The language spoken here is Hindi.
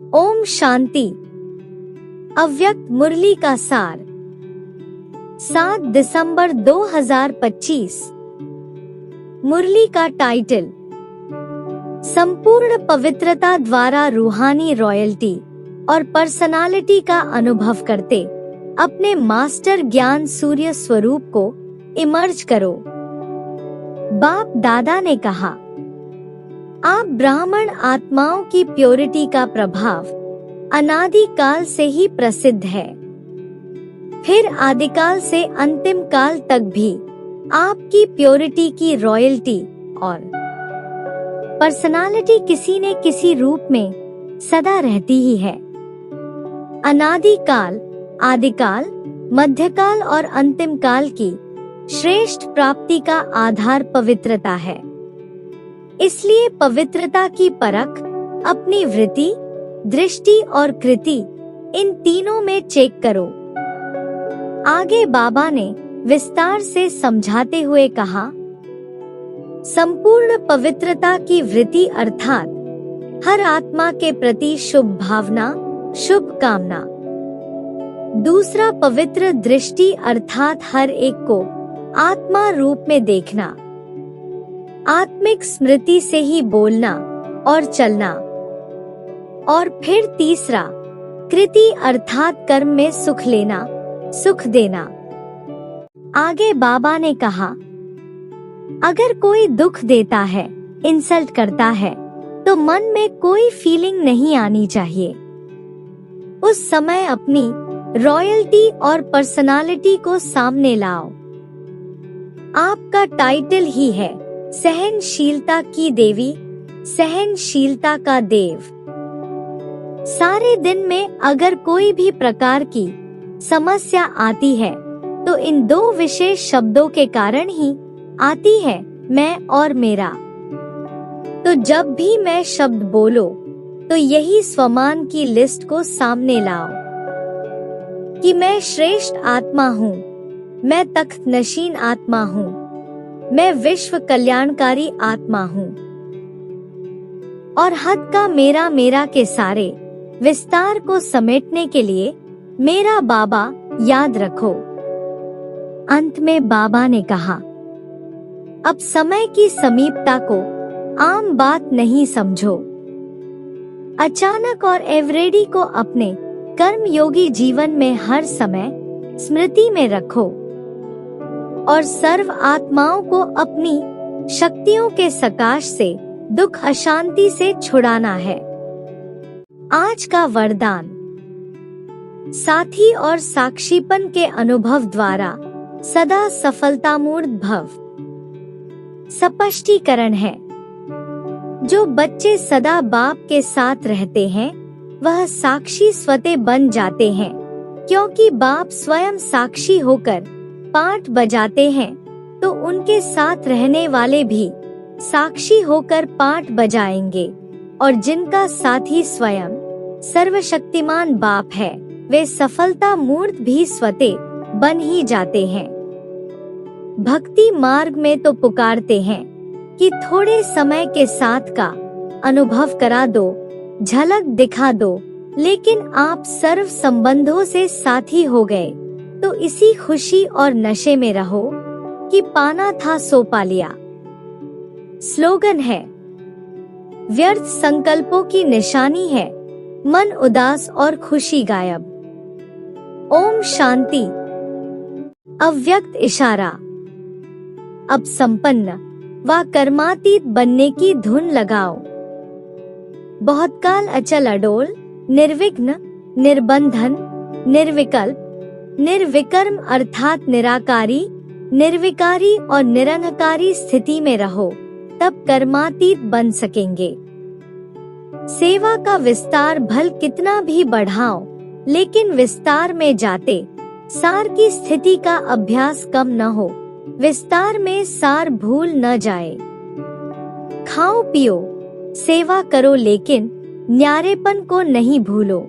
ओम शांति। अव्यक्त मुरली का सार 7 दिसंबर 2025। मुरली का टाइटल संपूर्ण पवित्रता द्वारा रूहानी रॉयल्टी और पर्सनालिटी का अनुभव करते अपने मास्टर ज्ञान सूर्य स्वरूप को इमर्ज करो। बाप दादा ने कहा, आप ब्राह्मण आत्माओं की प्योरिटी का प्रभाव अनादि काल से ही प्रसिद्ध है। फिर आदिकाल से अंतिम काल तक भी आपकी प्योरिटी की रॉयल्टी और पर्सनालिटी किसी न किसी रूप में सदा रहती ही है। अनादि काल, आदिकाल, मध्यकाल और अंतिम काल की श्रेष्ठ प्राप्ति का आधार पवित्रता है। इसलिए पवित्रता की परख अपनी वृत्ति, दृष्टि और कृति इन तीनों में चेक करो। आगे बाबा ने विस्तार से समझाते हुए कहा, संपूर्ण पवित्रता की वृत्ति अर्थात हर आत्मा के प्रति शुभ भावना, शुभ कामना। दूसरा पवित्र दृष्टि अर्थात हर एक को आत्मा रूप में देखना, आत्मिक स्मृति से ही बोलना और चलना। और फिर तीसरा कृति अर्थात कर्म में सुख लेना, सुख देना। आगे बाबा ने कहा, अगर कोई दुख देता है, इंसल्ट करता है, तो मन में कोई फीलिंग नहीं आनी चाहिए। उस समय अपनी रॉयल्टी और पर्सनालिटी को सामने लाओ। आपका टाइटल ही है सहनशीलता की देवी, सहनशीलता का देव। सारे दिन में अगर कोई भी प्रकार की समस्या आती है तो इन दो विशेष शब्दों के कारण ही आती है, मैं और मेरा। तो जब भी मैं शब्द बोलो तो यही स्वमान की लिस्ट को सामने लाओ कि मैं श्रेष्ठ आत्मा हूँ, मैं तख्त नशीन आत्मा हूँ, मैं विश्व कल्याणकारी आत्मा हूँ। और हद का मेरा मेरा के सारे विस्तार को समेटने के लिए मेरा बाबा याद रखो। अंत में बाबा ने कहा, अब समय की समीपता को आम बात नहीं समझो। अचानक और एवरेडी को अपने कर्म योगी जीवन में हर समय स्मृति में रखो और सर्व आत्माओं को अपनी शक्तियों के सकाश से दुख अशांति से छुड़ाना है। आज का वरदान साथी और साक्षीपन के अनुभव द्वारा सदा सफलतामूर्त भव। स्पष्टीकरण है, जो बच्चे सदा बाप के साथ रहते हैं वह साक्षी स्वतः बन जाते हैं, क्योंकि बाप स्वयं साक्षी होकर पाठ बजाते हैं तो उनके साथ रहने वाले भी साक्षी होकर पाठ बजाएंगे। और जिनका साथी स्वयं सर्वशक्तिमान बाप है वे सफलता मूर्त भी स्वतः बन ही जाते हैं। भक्ति मार्ग में तो पुकारते हैं कि थोड़े समय के साथ का अनुभव करा दो, झलक दिखा दो, लेकिन आप सर्व संबंधों से साथी हो गए तो इसी खुशी और नशे में रहो कि पाना था सो पा लिया। स्लोगन है, व्यर्थ संकल्पों की निशानी है मन उदास और खुशी गायब। ओम शांति। अव्यक्त इशारा। अब संपन्न व कर्मातीत बनने की धुन लगाओ। बहुत काल अचल अडोल, निर्विघ्न, निर्बंधन, निर्विकल्प, निर्विकर्म अर्थात निराकारी, निर्विकारी और निरंकारी स्थिति में रहो, तब कर्मातीत बन सकेंगे। सेवा का विस्तार भल कितना भी बढ़ाओ, लेकिन विस्तार में जाते सार की स्थिति का अभ्यास कम न हो, विस्तार में सार भूल न जाए। खाओ पियो, सेवा करो, लेकिन न्यारेपन को नहीं भूलो।